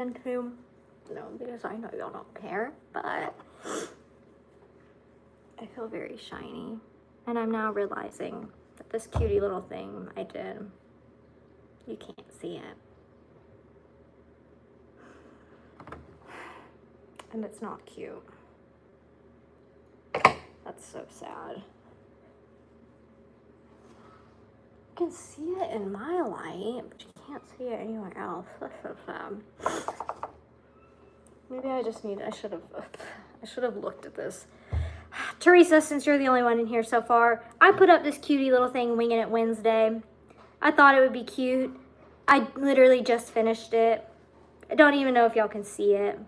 to. No, because I know y'all don't care, but I feel very shiny. And I'm now realizing that this cutie little thing I did, you can't see it. And it's not cute. That's so sad. You can see it in my light, but you can't see it anywhere else. That's so sad. Maybe I just need, I should have looked at this. Teresa, since you're the only one in here so far, I put up this cutie little thing, Winging It Wednesday. I thought it would be cute. I literally just finished it. I don't even know if y'all can see it.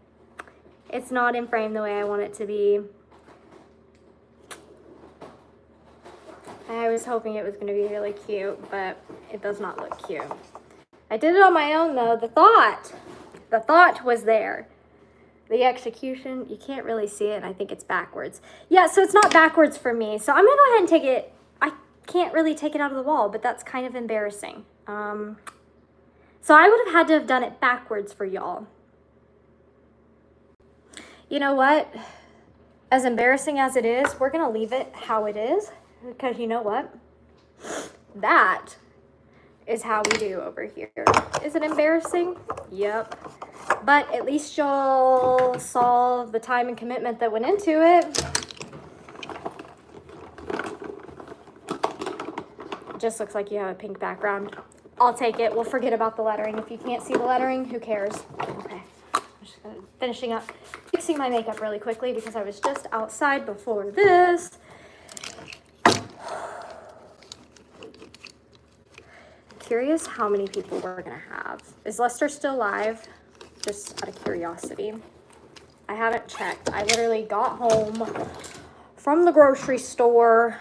It's not in frame the way I want it to be. I was hoping it was going to be really cute, but it does not look cute. I did it on my own though. The thought was there. The execution, you can't really see it, and I think it's backwards. Yeah, so it's not backwards for me. So I'm gonna go ahead and take it. I can't really take it out of the wall, but that's kind of embarrassing. So I would have had to have done it backwards for y'all. You know what? As embarrassing as it is, we're gonna leave it how it is, because you know what? That is how we do over here. Is it embarrassing? Yep. But at least y'all saw the time and commitment that went into it. It just looks like you have a pink background. I'll take it. We'll forget about the lettering. If you can't see the lettering, who cares? Okay. I'm just finishing up, fixing my makeup really quickly because I was just outside before this. Curious how many people we're gonna have. Is Lester still live? Just out of curiosity. I haven't checked. I literally got home from the grocery store.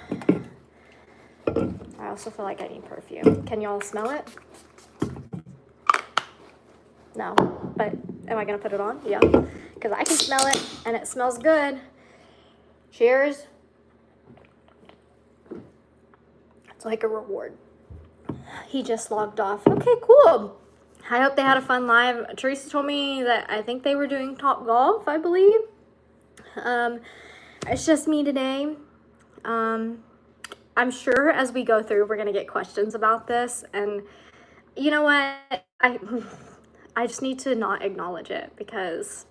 I also feel like I need perfume. Can y'all smell it? No, but am I gonna put it on? Yeah, because I can smell it and it smells good. Cheers. It's like a reward. He just logged off. Okay, cool. I hope they had a fun live. Teresa told me that I think they were doing Top Golf, I believe. It's just me today. I'm sure as we go through, we're going to get questions about this. And you know what? I just need to not acknowledge it because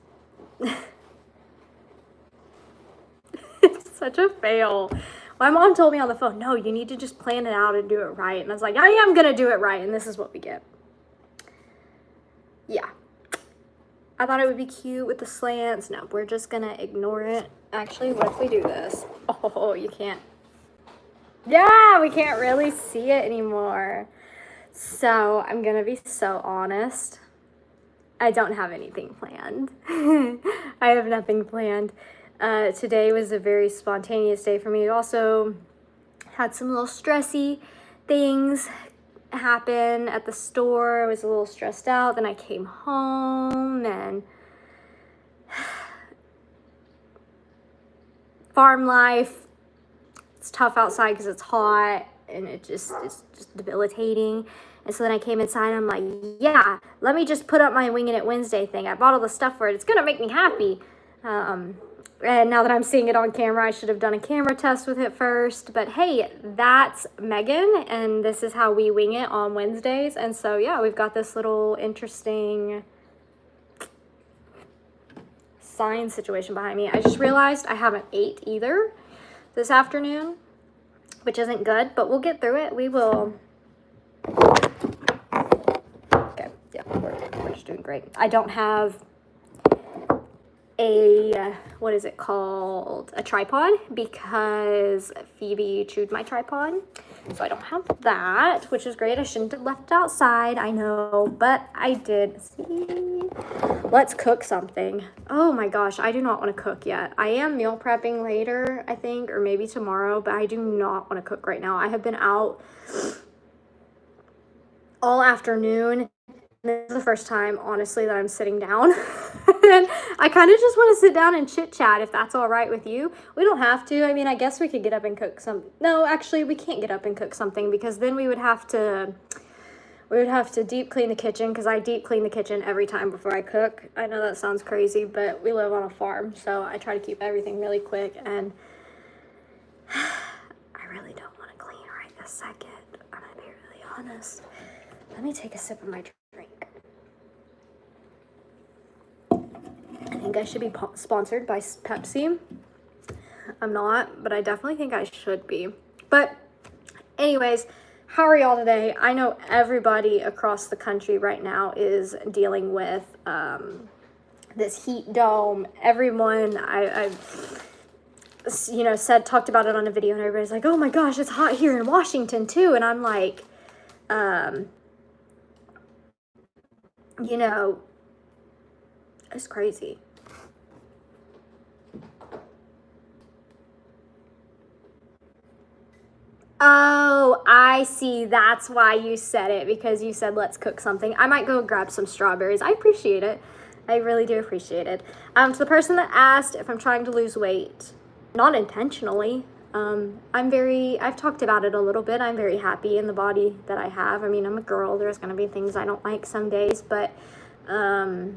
it's such a fail. My mom told me on the phone, no, you need to just plan it out and do it right. And I was like, I am going to do it right. And this is what we get. Yeah. I thought it would be cute with the slants. No, we're just going to ignore it. Actually, what if we do this? Oh, you can't. Yeah, we can't really see it anymore. So I'm going to be so honest. I don't have anything planned. I have nothing planned. Today was a very spontaneous day for me. It also had some little stressy things happen at the store. I was a little stressed out. Then I came home and farm life. It's tough outside because it's hot and it's just debilitating. And so then I came inside and I'm like, yeah, let me just put up my Winging It Wednesday thing. I bought all the stuff for it. It's gonna make me happy. And now that I'm seeing it on camera, I should have done a camera test with it first. But hey, that's Megan, and this is how we wing it on Wednesdays. And so yeah, we've got this little interesting sign situation behind me. I just realized I haven't ate either this afternoon, which isn't good, but we'll get through it. We will. Okay, yeah, we're just doing great. I don't have a, what is it called? A tripod, because Phoebe chewed my tripod. So I don't have that, which is great. I shouldn't have left it outside, I know, but I did. See? Let's cook something. Oh my gosh, I do not want to cook yet. I am meal prepping later, I think, or maybe tomorrow, but I do not want to cook right now. I have been out all afternoon. This is the first time, honestly, that I'm sitting down. And I kind of just want to sit down and chit chat, if that's all right with you. We don't have to. I mean, I guess we could get up and cook some. No, actually, we can't get up and cook something because then we would have to we would have to deep clean the kitchen because I deep clean the kitchen every time before I cook. I know that sounds crazy, but we live on a farm, so I try to keep everything really quick, and I really don't want to clean right this second. I'm gonna be really honest. Let me take a sip of my drink. I think I should be sponsored by Pepsi. I'm not, but I definitely think I should be. But anyways, how are y'all today? I know everybody across the country right now is dealing with this heat dome. Everyone I've talked about it on a video, and everybody's like, oh my gosh, it's hot here in Washington too. And I'm like, it's crazy. Oh, I see. That's why you said it, because you said let's cook something. I might go grab some strawberries. I appreciate it. I really do appreciate it. To the person that asked if I'm trying to lose weight, not intentionally. I've talked about it a little bit. I'm very happy in the body that I have. I mean, I'm a girl. There's going to be things I don't like some days, but my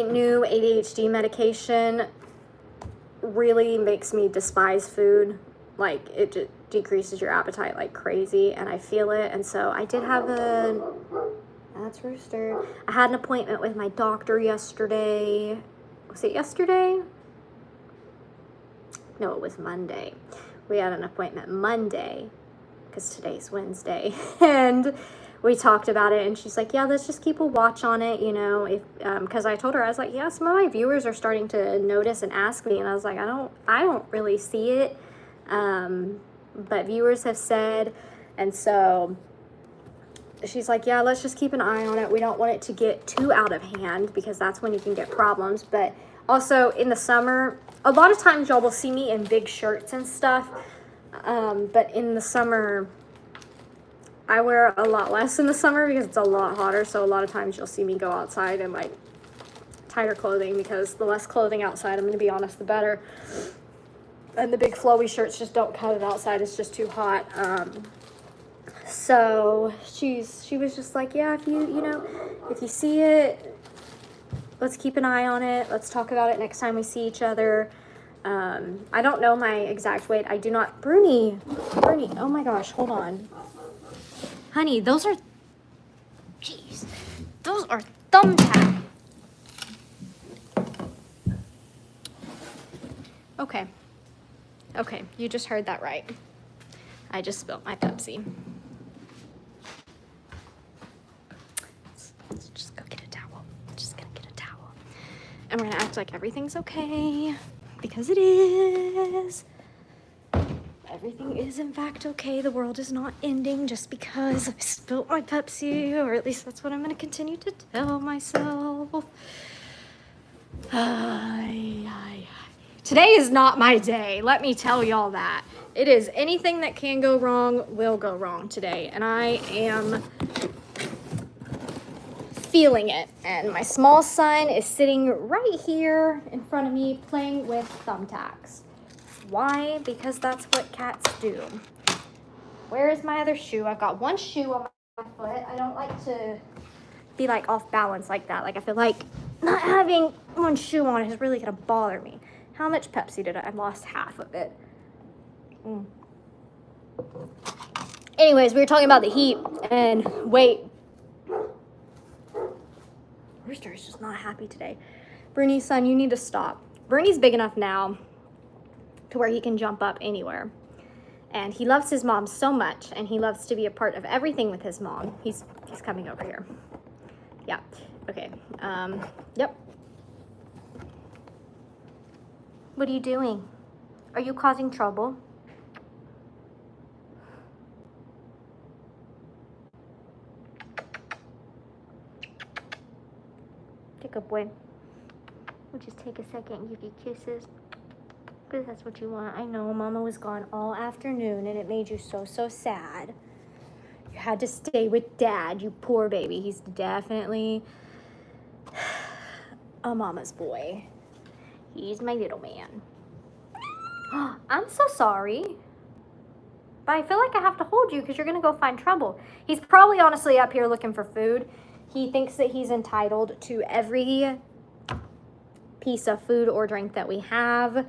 new ADHD medication really makes me despise food. Like, it just decreases your appetite like crazy, and I feel it. And so I did have that's Rooster. I had an appointment with my doctor yesterday. Was it yesterday? No, it was Monday. We had an appointment Monday because today's Wednesday, and we talked about it, and she's like, yeah, let's just keep a watch on it, if because I told her, I was like, yeah, some of my viewers are starting to notice and ask me, and I was like, I don't really see it, but viewers have said. And so she's like, yeah, let's just keep an eye on it. We don't want it to get too out of hand, because that's when you can get problems. But also in the summer, a lot of times y'all will see me in big shirts and stuff, but in the summer I wear a lot less in the summer because it's a lot hotter. So a lot of times you'll see me go outside in like tighter clothing, because the less clothing outside, I'm going to be honest, the better. And the big flowy shirts just don't cut it outside. It's just too hot. So she was just like, yeah, if you see it, let's keep an eye on it. Let's talk about it next time we see each other. I don't know my exact weight. I do not. Bruni, oh my gosh, hold on. Honey, those are thumbtacks. Okay, you just heard that right. I just spilled my Pepsi. Let's just go get a towel. Just gonna get a towel. And we're gonna act like everything's okay, because it is. Everything is in fact okay. The world is not ending just because I spilled my Pepsi, or at least that's what I'm going to continue to tell myself. Today is not my day. Let me tell y'all that. It is anything that can go wrong will go wrong today, and I am feeling it. And my small son is sitting right here in front of me playing with thumbtacks. Why? Because that's what cats do. Where is my other shoe? I've got one shoe on my foot. I don't like to be like off balance like that. Like, I feel like not having one shoe on is really gonna bother me. How much Pepsi did I lost half of it. Anyways, we were talking about the heat and weight. Rooster is just not happy today. Bruni's son, you need to stop. Bruni's big enough now to where he can jump up anywhere. And he loves his mom so much, and he loves to be a part of everything with his mom. He's coming over here. Yeah, okay. Yep. What are you doing? Are you causing trouble? Take a boy. We'll just take a second and give you kisses. Because that's what you want. I know Mama was gone all afternoon, and it made you so sad. You had to stay with Dad, you poor baby. He's definitely a mama's boy. He's my little man. I'm so sorry. but I feel like I have to hold you because you're going to go find trouble. He's probably honestly up here looking for food. He thinks that he's entitled to every piece of food or drink that we have,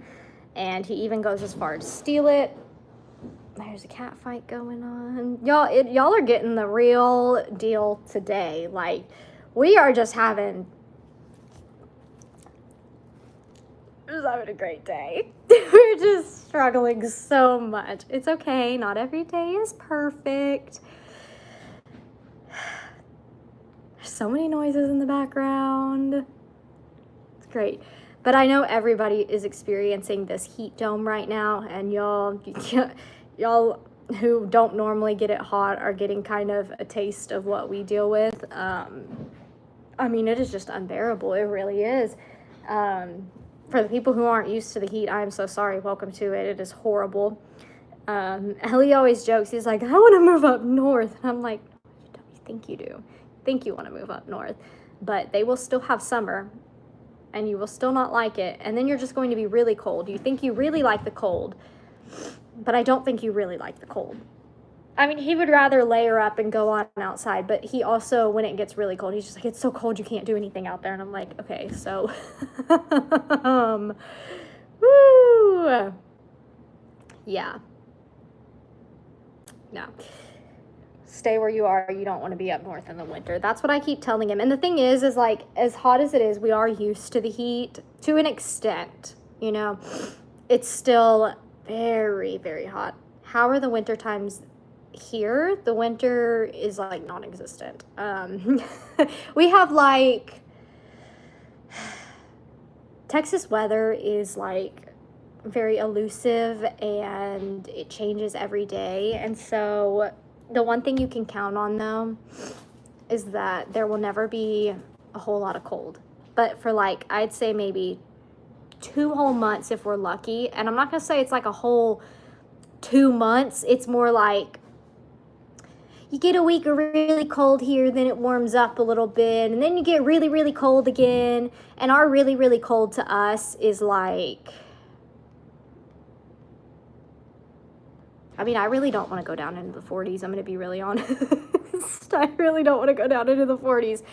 and he even goes as far to steal it. There's a cat fight going on. Y'all are getting the real deal today. Like, we are just having a great day. We're just struggling so much. It's okay. Not every day is perfect. There's so many noises in the background. It's great. But I know everybody is experiencing this heat dome right now, and y'all who don't normally get it hot are getting kind of a taste of what we deal with. I mean, it is just unbearable. It really is. For the people who aren't used to the heat, I am so sorry. Welcome to it. It is horrible. Ellie always jokes. He's like, I want to move up north. And I'm like, you think you do. Think you want to move up north. But they will still have summer, and you will still not like it. And then you're just going to be really cold. You think you really like the cold, but I don't think you really like the cold. I mean, he would rather layer up and go on outside, but he also, when it gets really cold, he's just like, it's so cold you can't do anything out there. And I'm like, okay, so, woo, yeah, no, stay where you are. You don't want to be up north in the winter. That's what I keep telling him. And the thing is like, as hot as it is, we are used to the heat to an extent, you know. It's still very, very hot. How are the winter times here? The winter is like non-existent. We have like, Texas weather is like very elusive and it changes every day. And so the one thing you can count on though is that there will never be a whole lot of cold. But for like, I'd say maybe 2 whole months if we're lucky. And I'm not gonna say it's like a whole 2 months. It's more like you get a week of really cold here, then it warms up a little bit, and then you get really, really cold again. And our really, really cold to us is like, I mean, I really don't want to go down into the 40s. I'm going to be really honest. I really don't want to go down into the 40s.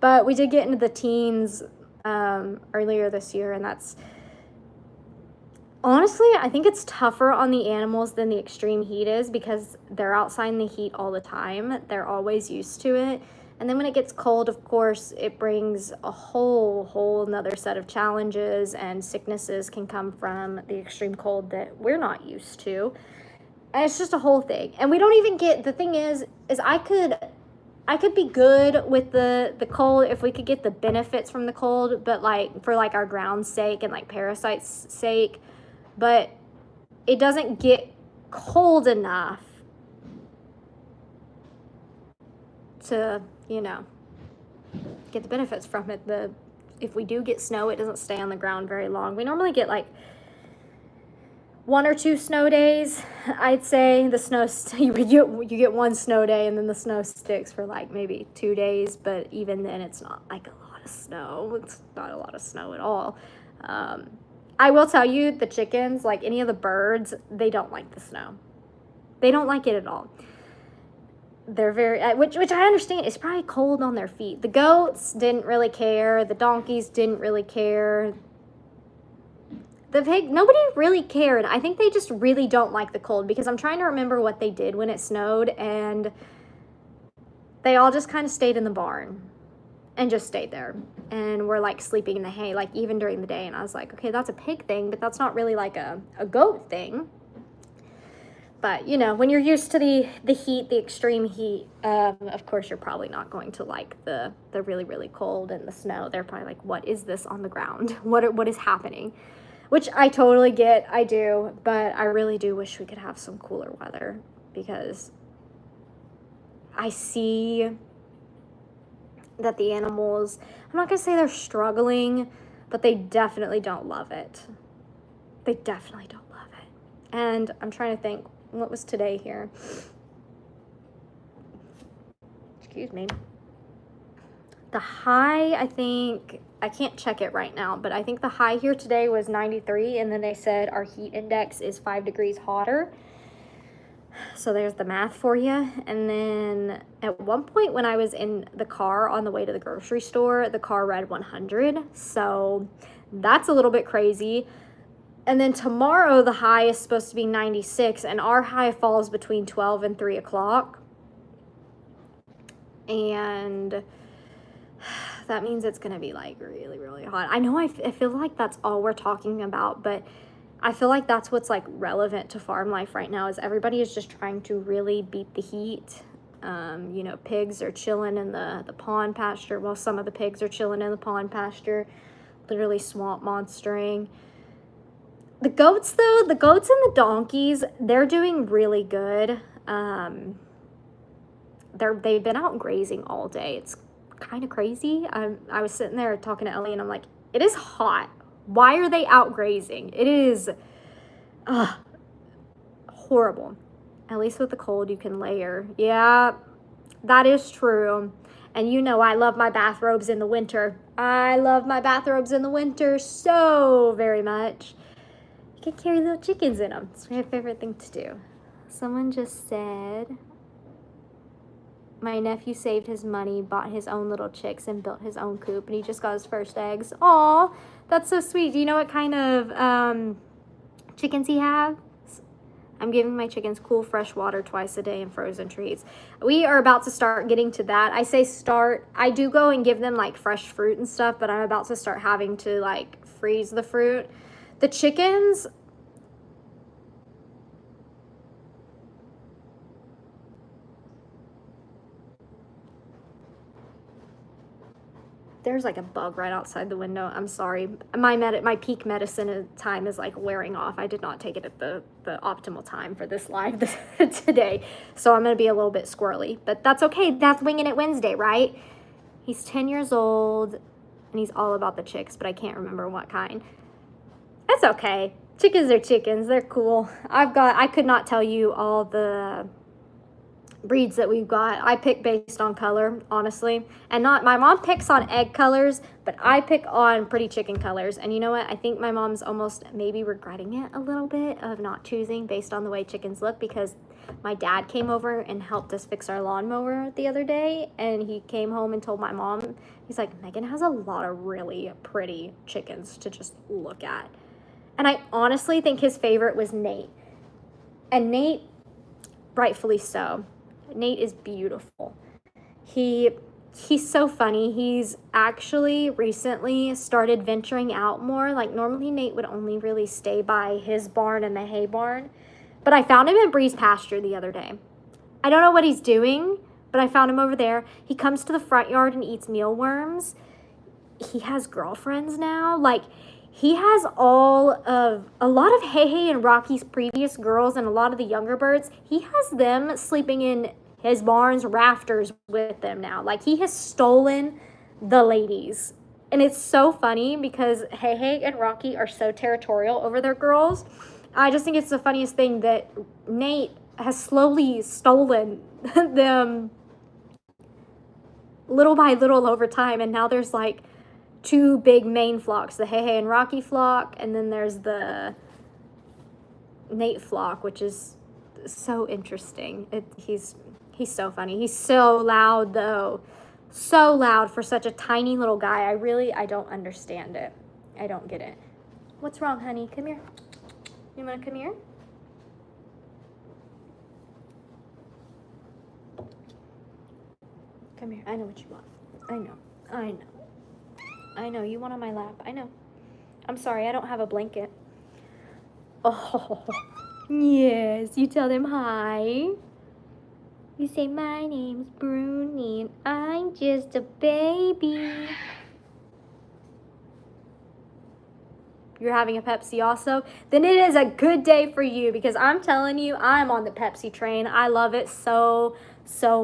But we did get into the teens earlier this year, and that's, honestly, I think it's tougher on the animals than the extreme heat is because they're outside in the heat all the time. They're always used to it. And then when it gets cold, of course, it brings a whole another set of challenges, and sicknesses can come from the extreme cold that we're not used to. And it's just a whole thing. And we don't even get, the thing is I could be good with the cold if we could get the benefits from the cold, but like for like our ground's sake and like parasites' sake. But it doesn't get cold enough to, you know, get the benefits from it. If we do get snow, it doesn't stay on the ground very long. We normally get like 1 or 2 snow days. I'd say the snow, you get 1 snow day, and then the snow sticks for like maybe 2 days. But even then, it's not like a lot of snow. It's not a lot of snow at all. I will tell you, the chickens, like any of the birds, they don't like the snow. They don't like it at all. They're very, which I understand, it's probably cold on their feet. The goats didn't really care. The donkeys didn't really care. The pig, nobody really cared. I think they just really don't like the cold, because I'm trying to remember what they did when it snowed, and they all just kind of stayed in the barn and just stayed there. And we're like sleeping in the hay, like even during the day. And I was like, okay, that's a pig thing, but that's not really like a goat thing. But, you know, when you're used to the heat, the extreme heat, of course, you're probably not going to like the really, really cold and the snow. They're probably like, what is this on the ground? What is happening? Which I totally get, I do. But I really do wish we could have some cooler weather, because I see that the animals, I'm not going to say they're struggling, but they definitely don't love it. They definitely don't love it. And I'm trying to think, what was today here? Excuse me. The high, I think, I can't check it right now, but I think the high here today was 93, and then they said our heat index is 5 degrees hotter. So there's the math for you. And then at one point when I was in the car on the way to the grocery store, the car read 100. So that's a little bit crazy. And then tomorrow the high is supposed to be 96, and our high falls between 12 and 3 o'clock. And that means it's going to be like really, really hot. I know I feel like that's all we're talking about, but I feel like that's what's like relevant to farm life right now is everybody is just trying to really beat the heat. You know, pigs are chilling in the pond pasture. Well, some of the pigs are chilling in the pond pasture, literally swamp monstering. The goats, though, the goats and the donkeys, they're doing really good. They've been out grazing all day. It's kind of crazy. I was sitting there talking to Ellie, and I'm like, it is hot. Why are they out grazing? It is horrible. At least with the cold, you can layer. Yeah, that is true. And you know I love my bathrobes in the winter. I love my bathrobes in the winter so very much. You can carry little chickens in them. It's my favorite thing to do. Someone just said, my nephew saved his money, bought his own little chicks, and built his own coop, and he just got his first eggs. Aw, that's so sweet. Do you know what kind of chickens he has? I'm giving my chickens cool fresh water twice a day and frozen treats. We are about to start getting to that. I say start. I do go and give them like fresh fruit and stuff, but I'm about to start having to like freeze the fruit. The chickens, there's like a bug right outside the window. I'm sorry. My peak medicine time is like wearing off. I did not take it at the optimal time for this live today. So I'm going to be a little bit squirrely, but that's okay. That's Winging It Wednesday, right? He's 10 years old and he's all about the chicks, but I can't remember what kind. That's okay. Chickens are chickens. They're cool. I could not tell you all the breeds that we've got. I pick based on color, honestly. And not, my mom picks on egg colors, but I pick on pretty chicken colors. And you know what? I think my mom's almost maybe regretting it a little bit of not choosing based on the way chickens look, because my dad came over and helped us fix our lawnmower the other day, and he came home and told my mom, he's like, Megan has a lot of really pretty chickens to just look at. And I honestly think his favorite was Nate. And Nate, rightfully so. Nate is beautiful. He's so funny. He's actually recently started venturing out more. Like normally Nate would only really stay by his barn and the hay barn. But I found him in Bree's pasture the other day. I don't know what he's doing, but I found him over there. He comes to the front yard and eats mealworms. He has girlfriends now. Like, he has a lot of Hey and Rocky's previous girls and a lot of the younger birds. He has them sleeping in his barn's rafters with them now. Like, he has stolen the ladies. And it's so funny because Hey and Rocky are so territorial over their girls. I just think it's the funniest thing that Nate has slowly stolen them little by little over time. And now there's like two big main flocks, the Hey and Rocky flock, and then there's the Nate flock, which is so interesting. He's so funny. He's so loud though. So loud for such a tiny little guy. I don't understand it. I don't get it. What's wrong, honey? Come here. You want to come here? Come here. I know what you want. I know. You want on my lap. I know. I'm sorry. I don't have a blanket. Oh, yes. You tell them hi. You say, my name's Bruni and I'm just a baby. You're having a Pepsi also? Then it is a good day for you, because I'm telling you, I'm on the Pepsi train. I love it so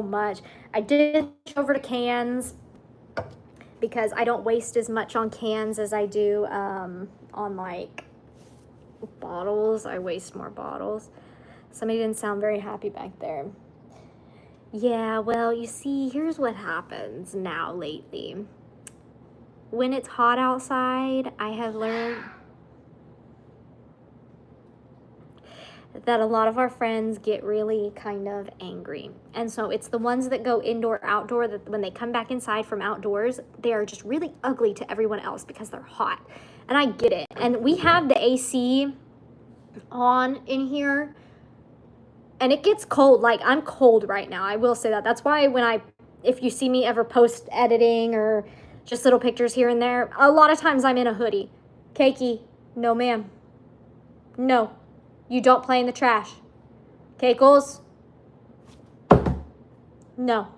much. I did switch over to cans because I don't waste as much on cans as I do on like bottles. I waste more bottles. Somebody didn't sound very happy back there. Yeah, well, you see, here's what happens now lately. When it's hot outside, I have learned... that a lot of our friends get really kind of angry. And so it's the ones that go indoor, outdoor, that when they come back inside from outdoors, they are just really ugly to everyone else because they're hot. And I get it. And we have the AC on in here, and it gets cold. Like, I'm cold right now. I will say that. That's why if you see me ever post editing or just little pictures here and there, a lot of times I'm in a hoodie. Keiki, no ma'am. No. You don't play in the trash. Keikles? No.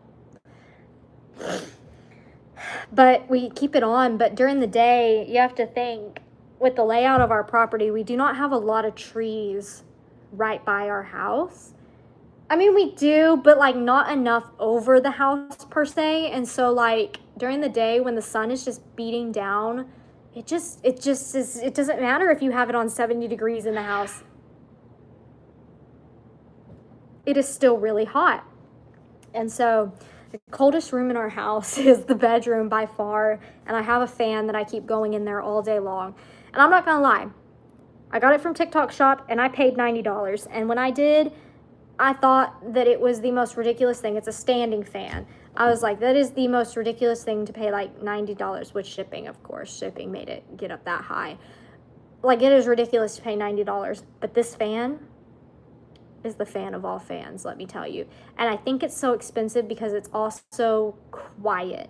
But we keep it on. But during the day, you have to think, with the layout of our property, we do not have a lot of trees right by our house. I mean, we do, but like not enough over the house per se. And so like during the day when the sun is just beating down, it doesn't matter if you have it on 70 degrees in the house. It is still really hot. And so the coldest room in our house is the bedroom by far. And I have a fan that I keep going in there all day long. And I'm not gonna lie, I got it from TikTok Shop and I paid $90. And when I did, I thought that it was the most ridiculous thing. It's a standing fan. I was like, that is the most ridiculous thing to pay like $90 with shipping, of course. Shipping made it get up that high. Like, it is ridiculous to pay $90. But this fan is the fan of all fans, let me tell you. And I think it's so expensive because it's also quiet.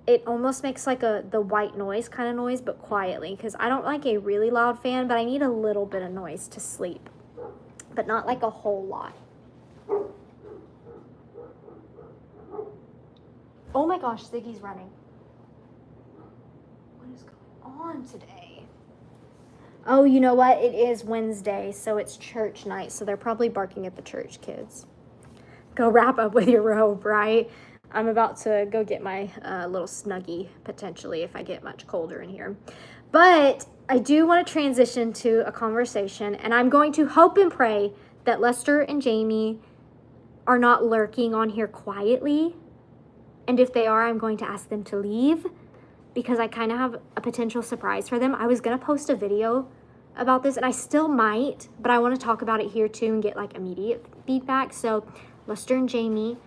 It almost makes like the white noise kind of noise, but quietly. Because I don't like a really loud fan, but I need a little bit of noise to sleep. But not like a whole lot. Oh my gosh, Ziggy's running. What is going on today? Oh, you know what? It is Wednesday, so it's church night. So they're probably barking at the church kids. Go wrap up with your robe, right? I'm about to go get my little Snuggie, potentially, if I get much colder in here. But I do want to transition to a conversation, and I'm going to hope and pray that Lester and Jamie are not lurking on here quietly. And if they are, I'm going to ask them to leave because I kind of have a potential surprise for them. I was going to post a video about this, and I still might, but I want to talk about it here too and get like immediate feedback. So Lester and Jamie,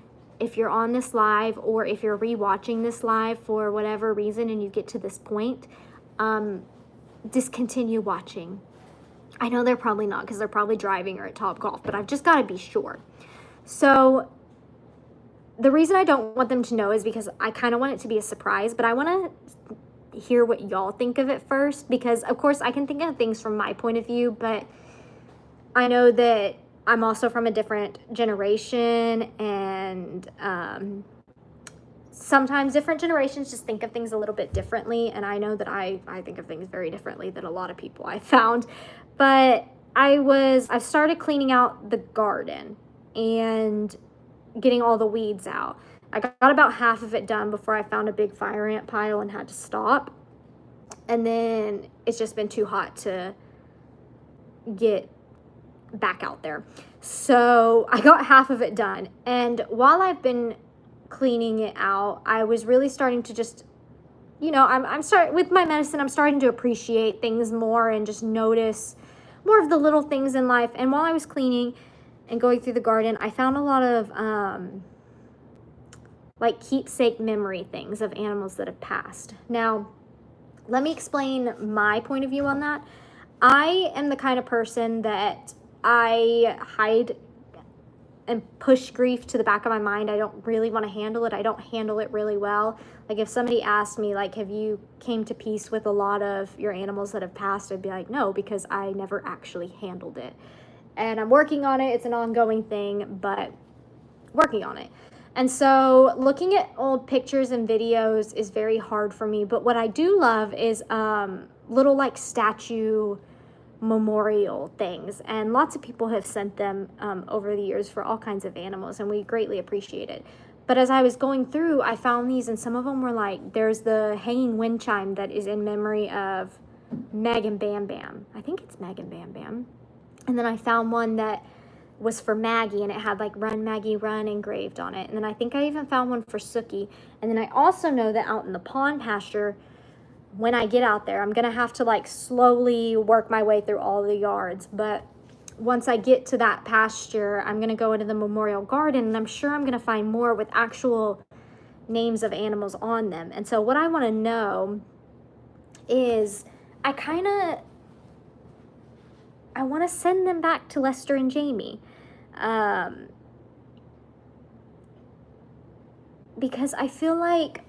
if you're on this live or if you're rewatching this live for whatever reason and you get to this point, discontinue watching. I know they're probably not because they're probably driving or at Topgolf, but I've just got to be sure. So the reason I don't want them to know is because I kind of want it to be a surprise, but I want to hear what y'all think of it first because, of course, I can think of things from my point of view, but I know that I'm also from a different generation, and sometimes different generations just think of things a little bit differently, and I know that I think of things very differently than a lot of people I found. But I started cleaning out the garden and getting all the weeds out. I got about half of it done before I found a big fire ant pile and had to stop. And then it's just been too hot to get back out there. So I got half of it done. And while I've been cleaning it out, I was really starting to just, you know, I'm starting with my medicine, I'm starting to appreciate things more and just notice more of the little things in life. And while I was cleaning and going through the garden, I found a lot of like keepsake memory things of animals that have passed. Now, let me explain my point of view on that. I am the kind of person that I hide and push grief to the back of my mind. I don't really want to handle it. I don't handle it really well. Like if somebody asked me, like, have you came to peace with a lot of your animals that have passed? I'd be like, no, because I never actually handled it. And I'm working on it. It's an ongoing thing, but working on it. And so looking at old pictures and videos is very hard for me. But what I do love is little like statue memorial things. And lots of people have sent them over the years for all kinds of animals, and we greatly appreciate it. But as I was going through, I found these, and some of them were like, there's the hanging wind chime that is in memory of Meg and Bam Bam. I think it's Meg and Bam Bam. And then I found one that was for Maggie, and it had like Run Maggie Run engraved on it. And then I think I even found one for Sookie. And then I also know that out in the pond pasture, when I get out there, I'm gonna have to like slowly work my way through all the yards. But once I get to that pasture, I'm going to go into the memorial garden, and I'm sure I'm going to find more with actual names of animals on them. And so what I want to know is I want to send them back to Lester and Jamie. Because I feel like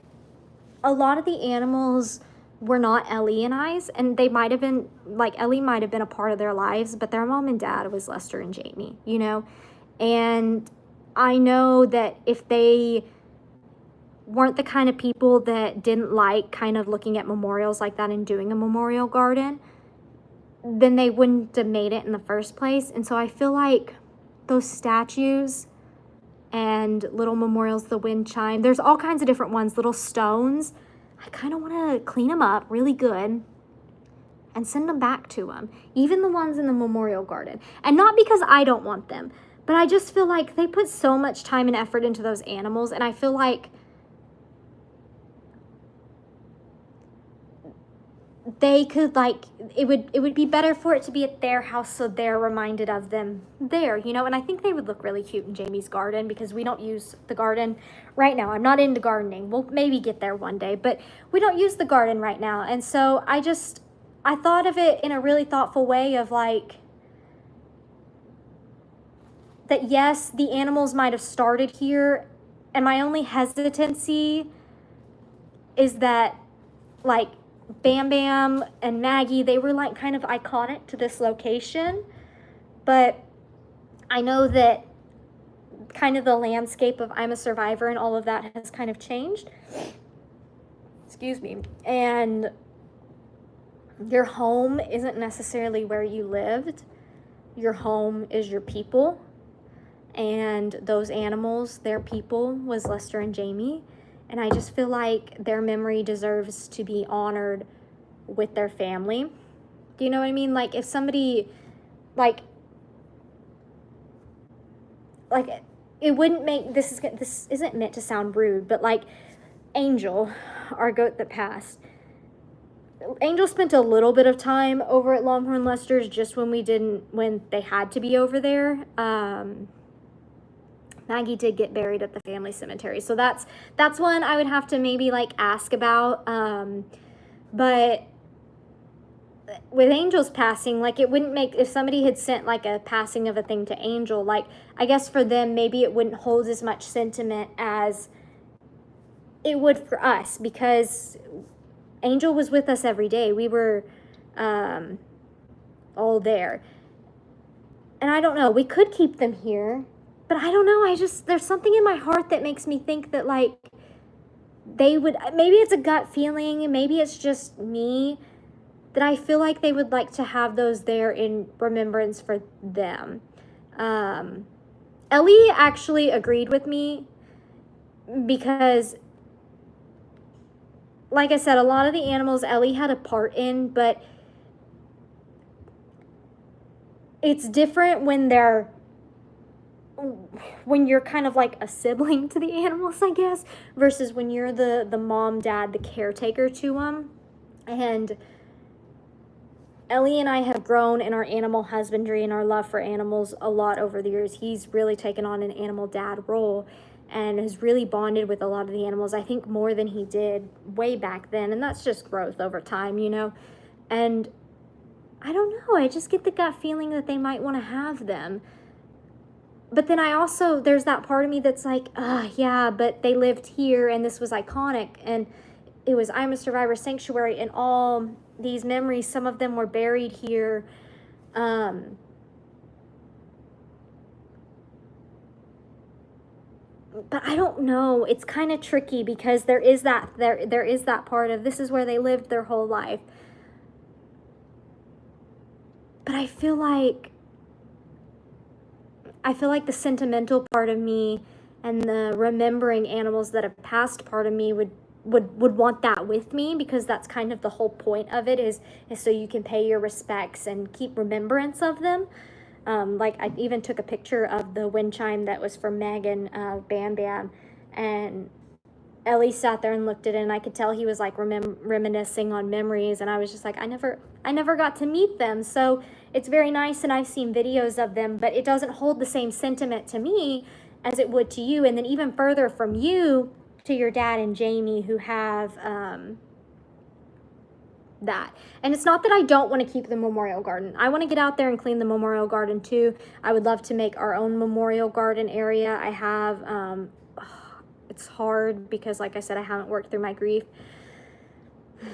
a lot of the animals were not Ellie and I's, and they might have been, like, Ellie might have been a part of their lives, but their mom and dad was Lester and Jamie, you know? And I know that if they weren't the kind of people that didn't like kind of looking at memorials like that and doing a memorial garden, then they wouldn't have made it in the first place. And so I feel like those statues and little memorials, the wind chime, there's all kinds of different ones, little stones. I kind of want to clean them up really good and send them back to them, even the ones in the memorial garden. And not because I don't want them, but I just feel like they put so much time and effort into those animals, and I feel like they could, like, it would be better for it to be at their house so they're reminded of them there, you know? And I think they would look really cute in Jamie's garden, because we don't use the garden right now. I'm not into gardening. We'll maybe get there one day, but we don't use the garden right now. And so I thought of it in a really thoughtful way of, like, that yes, the animals might have started here, and my only hesitancy is that, like, Bam Bam and Maggie, they were, like, kind of iconic to this location, but I know that kind of the landscape of I'm a Survivor and all of that has kind of changed. Excuse me. And your home isn't necessarily where you lived. Your home is your people, and those animals, their people, was Lester and Jamie. And I just feel like their memory deserves to be honored with their family. Do you know what I mean? Like, if somebody, like it wouldn't make, this isn't meant to sound rude, but like Angel, our goat that passed, Angel spent a little bit of time over at Longhorn Lester's just when they had to be over there. Maggie did get buried at the family cemetery. So that's one I would have to maybe, like, ask about. But with Angel's passing, like, it wouldn't make, if somebody had sent, like, a passing of a thing to Angel, like, I guess for them, maybe it wouldn't hold as much sentiment as it would for us, because Angel was with us every day. We were all there. And I don't know, we could keep them here, but I don't know, there's something in my heart that makes me think that, like, they would, maybe it's a gut feeling, maybe it's just me, that I feel like they would like to have those there in remembrance for them. Ellie actually agreed with me, because, like I said, a lot of the animals Ellie had a part in, but it's different when you're kind of like a sibling to the animals, I guess, versus when you're the mom, dad, the caretaker to them. And Ellie and I have grown in our animal husbandry and our love for animals a lot over the years. He's really taken on an animal dad role and has really bonded with a lot of the animals, I think more than he did way back then. And that's just growth over time, you know? And I don't know, I just get the gut feeling that they might want to have them. But then there's that part of me that's like, yeah, but they lived here and this was iconic. And it was I'm a Survivor Sanctuary, and all these memories, some of them were buried here. But I don't know, it's kind of tricky, because there is that part of this is where they lived their whole life. But I feel like the sentimental part of me and the remembering animals that have passed part of me would want that with me, because that's kind of the whole point of it, is so you can pay your respects and keep remembrance of them. Like, I even took a picture of the wind chime that was from Meg and Bam Bam, and Ellie sat there and looked at it, and I could tell he was like reminiscing on memories, and I was just like, I never got to meet them. So it's very nice, and I've seen videos of them, but it doesn't hold the same sentiment to me as it would to you. And then even further from you to your dad and Jamie, who have that. And it's not that I don't want to keep the memorial garden. I want to get out there and clean the memorial garden too. I would love to make our own memorial garden area. I have, it's hard because, like I said, I haven't worked through my grief. I'm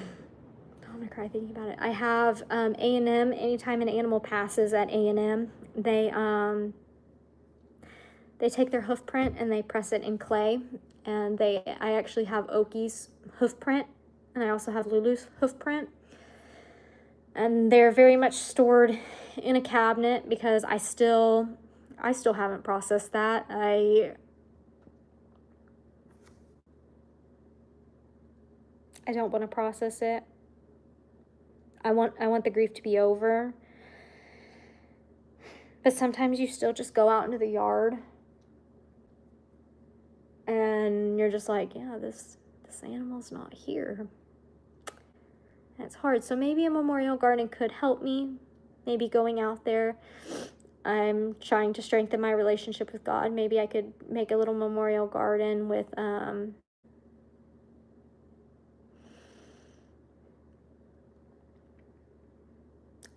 gonna cry thinking about it. I have A&M. Anytime an animal passes at A&M, they take their hoof print and they press it in clay. And I actually have Oki's hoof print, and I also have Lulu's hoof print. And they're very much stored in a cabinet because I still haven't processed that. I don't want to process it. I want the grief to be over. But sometimes you still just go out into the yard and you're just like, yeah, this animal's not here. And it's hard. So maybe a memorial garden could help me. Maybe going out there. I'm trying to strengthen my relationship with God. Maybe I could make a little memorial garden with a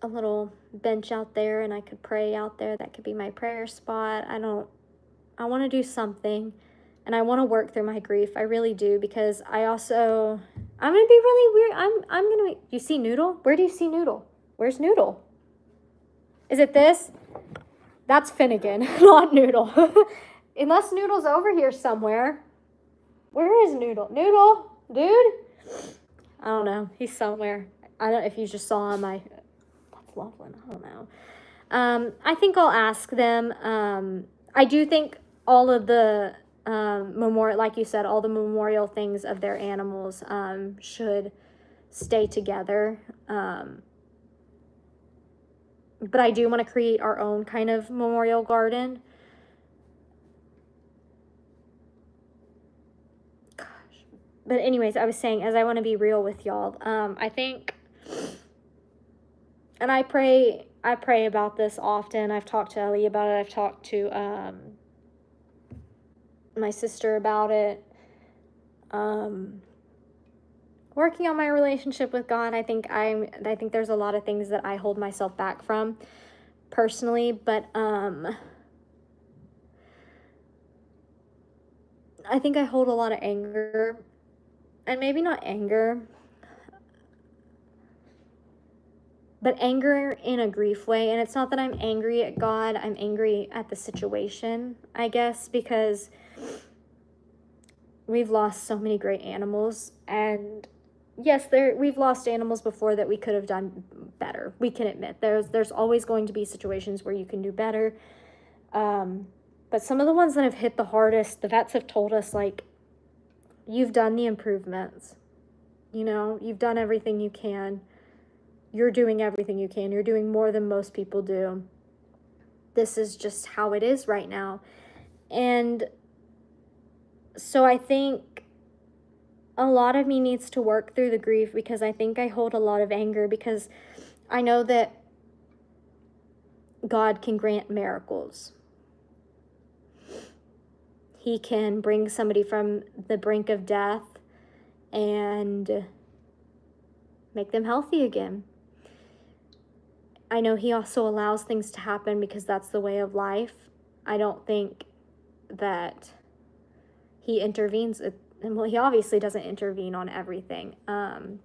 little bench out there, and I could pray out there. That could be my prayer spot. I want to do something, and I want to work through my grief. I really do, because I'm going to be really weird. You see Noodle? Where do you see Noodle? Where's Noodle? Is it this? That's Finnegan, not Noodle. Unless Noodle's over here somewhere. Where is Noodle? Noodle, dude? I don't know. He's somewhere. I don't know if you just saw him. That's Loveland. I don't know. I think I'll ask them. I do think all of the memorial, like you said, all the memorial things of their animals should stay together. But I do want to create our own kind of memorial garden. Gosh. But anyways, I was saying, as I want to be real with y'all, I think, and I pray about this often. I've talked to Ellie about it. I've talked to my sister about it. Working on my relationship with God, I think there's a lot of things that I hold myself back from personally, but I think I hold a lot of anger, and maybe not anger, but anger in a grief way. And it's not that I'm angry at God, I'm angry at the situation, I guess, because we've lost so many great animals, and yes, we've lost animals before that we could have done better. We can admit there's always going to be situations where you can do better. But some of the ones that have hit the hardest, the vets have told us, like, you've done the improvements. You know, you've done everything you can. You're doing everything you can. You're doing more than most people do. This is just how it is right now. And so I think a lot of me needs to work through the grief, because I think I hold a lot of anger, because I know that God can grant miracles. He can bring somebody from the brink of death and make them healthy again. I know he also allows things to happen because that's the way of life. I don't think that he intervenes. Well, he obviously doesn't intervene on everything. I'm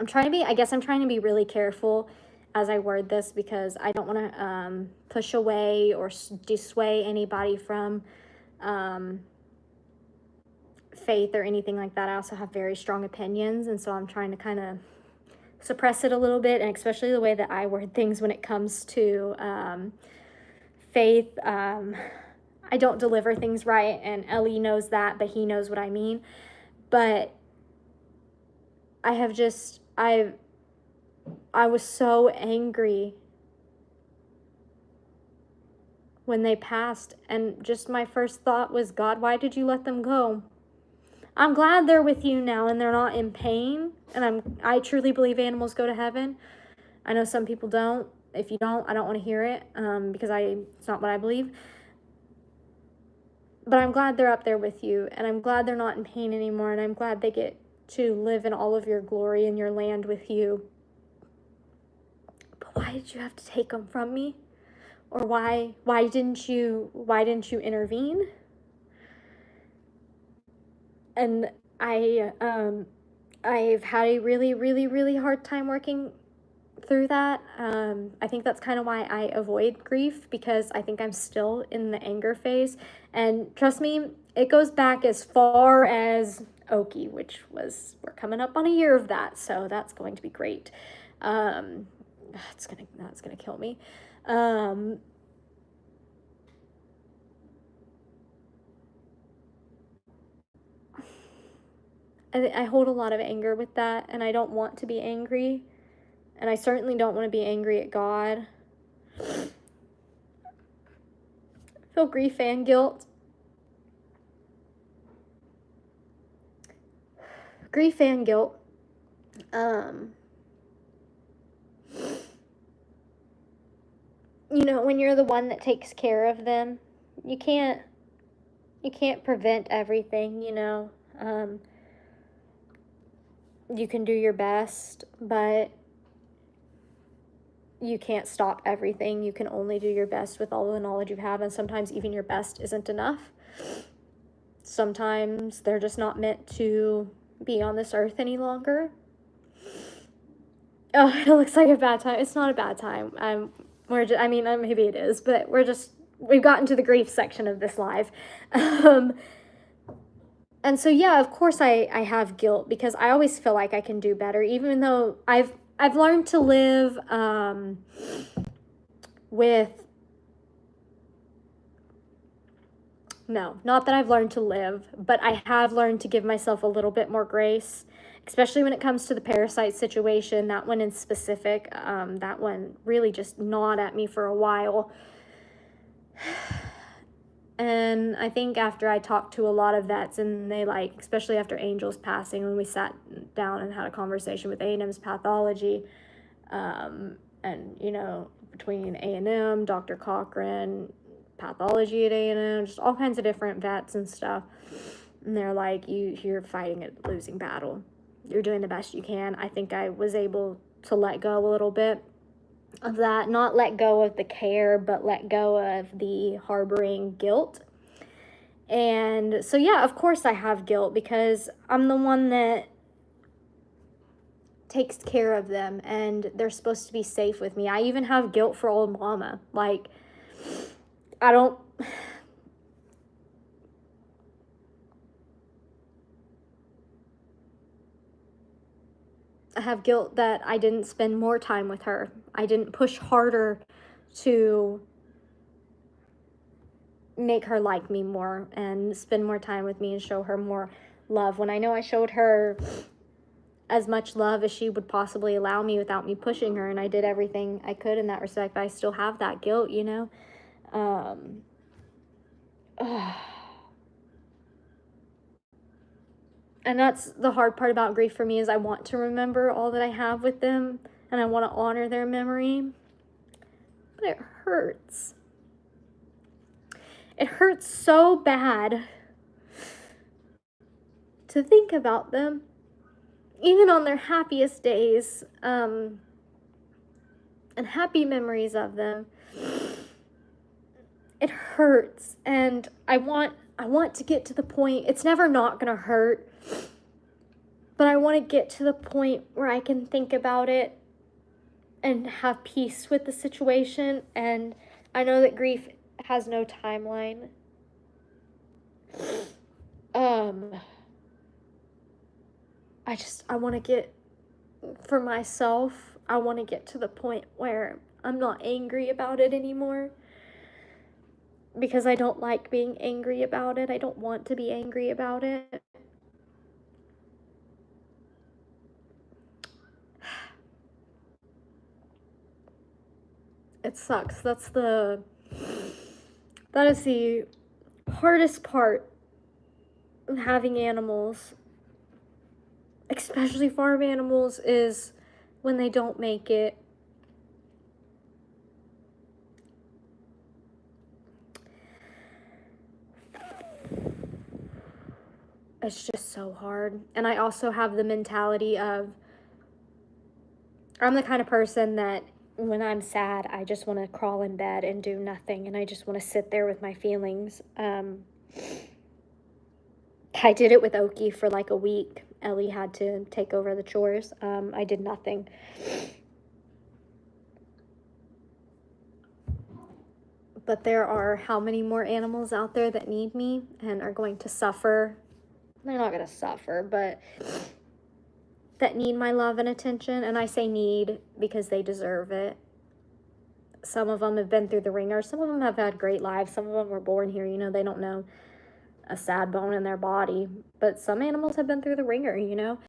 trying to be really careful as I word this, because I don't want to push away or dissuade anybody from faith or anything like that. I also have very strong opinions, and so I'm trying to kind of suppress it a little bit, and especially the way that I word things when it comes to faith. I don't deliver things right, and Ellie knows that, but he knows what I mean. But I was so angry when they passed, and just my first thought was, God, why did you let them go? I'm glad they're with you now and they're not in pain. And I truly believe animals go to heaven. I know some people don't. If you don't, I don't want to hear it, because it's not what I believe. But I'm glad they're up there with you, and I'm glad they're not in pain anymore, and I'm glad they get to live in all of your glory in your land with you. But why did you have to take them from me? Or why didn't you intervene? And I've had a really, really, really hard time working through that. I think that's kind of why I avoid grief, because I think I'm still in the anger phase. And trust me, it goes back as far as Oki, which was, we're coming up on a year of that, so that's going to be great. That's gonna kill me. I hold a lot of anger with that, and I don't want to be angry, and I certainly don't want to be angry at God. I feel grief and guilt. Grief and guilt. You know, when you're the one that takes care of them, you can't prevent everything, you know. You can do your best, but you can't stop everything. You can only do your best with all the knowledge you have, and sometimes even your best isn't enough. Sometimes they're just not meant to be on this earth any longer. Oh, it looks like a bad time. It's not a bad time. Maybe it is, but we've gotten to the grief section of this live. And so, yeah, of course I have guilt, because I always feel like I can do better, even though I've learned to live no, not that I've learned to live, but I have learned to give myself a little bit more grace, especially when it comes to the parasite situation. That one in specific, that one really just gnawed at me for a while. And I think after I talked to a lot of vets, and they, like, especially after Angel's passing, when we sat down and had a conversation with A&M's pathology, and, you know, between A&M, Dr. Cochran, pathology at A&M, just all kinds of different vets and stuff. And they're like, you're fighting a losing battle. You're doing the best you can. I think I was able to let go a little bit of that, not let go of the care, but let go of the harboring guilt. And so, yeah, of course I have guilt, because I'm the one that takes care of them, and they're supposed to be safe with me. I even have guilt for old mama. Like, I have guilt that I didn't spend more time with her. I didn't push harder to make her like me more and spend more time with me and show her more love, when I know I showed her as much love as she would possibly allow me without me pushing her, and I did everything I could in that respect. But I still have that guilt, you know. And that's the hard part about grief for me, is I want to remember all that I have with them, and I want to honor their memory, but it hurts. It hurts so bad to think about them, even on their happiest days, and happy memories of them. It hurts, and I want to get to the point. It's never not gonna hurt, but I want to get to the point where I can think about it and have peace with the situation. And I know that grief has no timeline. I want to get, for myself, I want to get to the point where I'm not angry about it anymore, because I don't like being angry about it. I don't want to be angry about it. It sucks. That is the hardest part having animals, especially farm animals, is when they don't make it. It's just so hard. And I also have the mentality of, I'm the kind of person that when I'm sad, I just want to crawl in bed and do nothing, and I just want to sit there with my feelings. I did it with Oki for like a week. Ellie had to take over the chores. I did nothing. But there are how many more animals out there that need me and are going to suffer? They're not going to suffer, but that need my love and attention. And I say need because they deserve it. Some of them have been through the ringer. Some of them have had great lives. Some of them were born here. You know, they don't know a sad bone in their body. But some animals have been through the ringer, you know.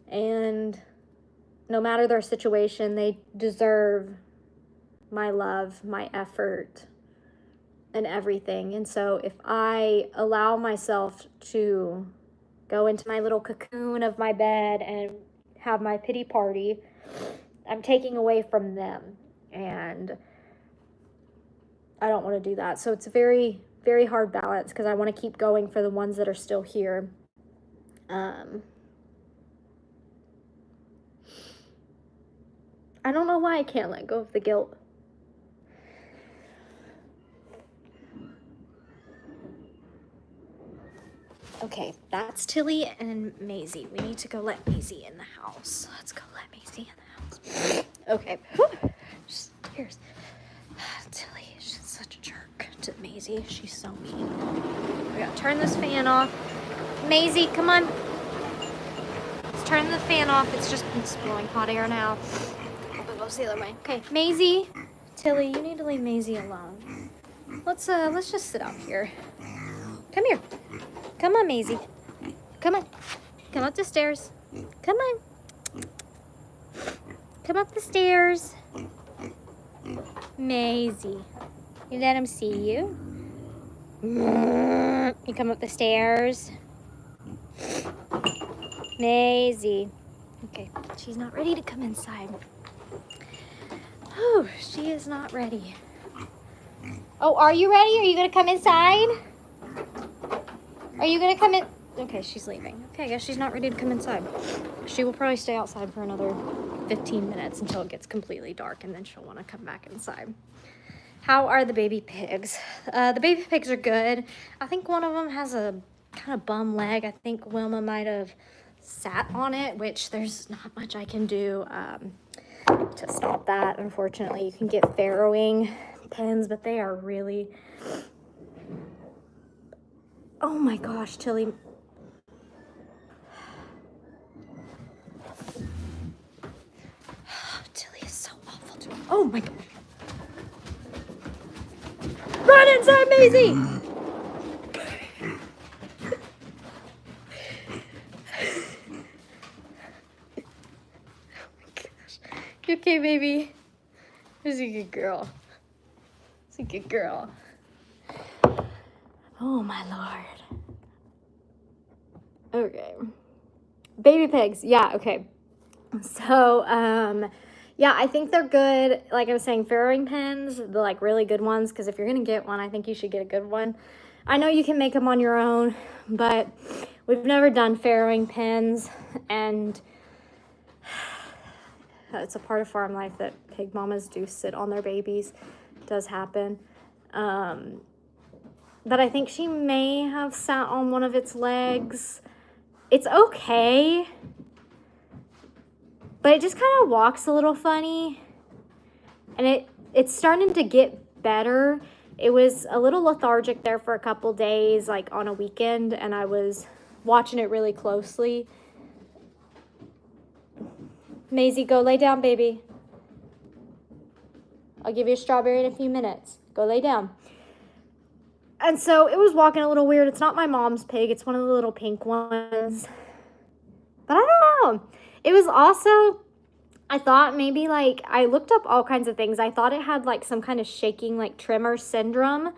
And no matter their situation, they deserve my love, my effort, and everything. And so if I allow myself to go into my little cocoon of my bed and have my pity party, I'm taking away from them. And I don't want to do that. So it's a very, very hard balance because I want to keep going for the ones that are still here. I don't know why I can't let go of the guilt. Okay, that's Tilly and Maisie. We need to go let Maisie in the house. Let's go let Maisie in the house. Okay. Cheers. Tilly, she's such a jerk to Maisie. She's so mean. We gotta turn this fan off. Maisie, come on. Let's turn the fan off. It's blowing hot air now. It goes the other way. Okay, Maisie. Tilly, you need to leave Maisie alone. Let's just sit out here. Come here. Come on, Maisie. Come on. Come up the stairs. Come on. Come up the stairs. Maisie. You let him see you? You come up the stairs. Maisie. Okay, she's not ready to come inside. Oh, she is not ready. Oh, are you ready? Are you going to come inside? Are you going to come in? Okay, she's leaving. Okay, I guess she's not ready to come inside. She will probably stay outside for another 15 minutes until it gets completely dark, and then she'll want to come back inside. How are the baby pigs? The baby pigs are good. I think one of them has a kind of bum leg. I think Wilma might have sat on it, which there's not much I can do to stop that. Unfortunately, you can get farrowing pens, but they are really... Oh my gosh, Tilly. Tilly is so awful to me. Oh my god. Run inside, Maisie! Oh my gosh. You okay, baby? She's a good girl. She's a good girl. Oh my lord. Okay. Baby pigs. Yeah, okay. So, yeah, I think they're good. Like I was saying, farrowing pens, the like really good ones, because if you're going to get one, I think you should get a good one. I know you can make them on your own, but we've never done farrowing pens, and it's a part of farm life that pig mamas do sit on their babies. It does happen. But I think she may have sat on one of its legs. It's okay, but it just kind of walks a little funny, and it's starting to get better. It was a little lethargic there for a couple days, like on a weekend, and I was watching it really closely. Maisie, go lay down, baby. I'll give you a strawberry in a few minutes. Go lay down. And so it was walking a little weird. It's not my mom's pig. It's one of the little pink ones. But I don't know. It was also, I thought maybe like, I looked up all kinds of things. I thought it had like some kind of shaking like tremor syndrome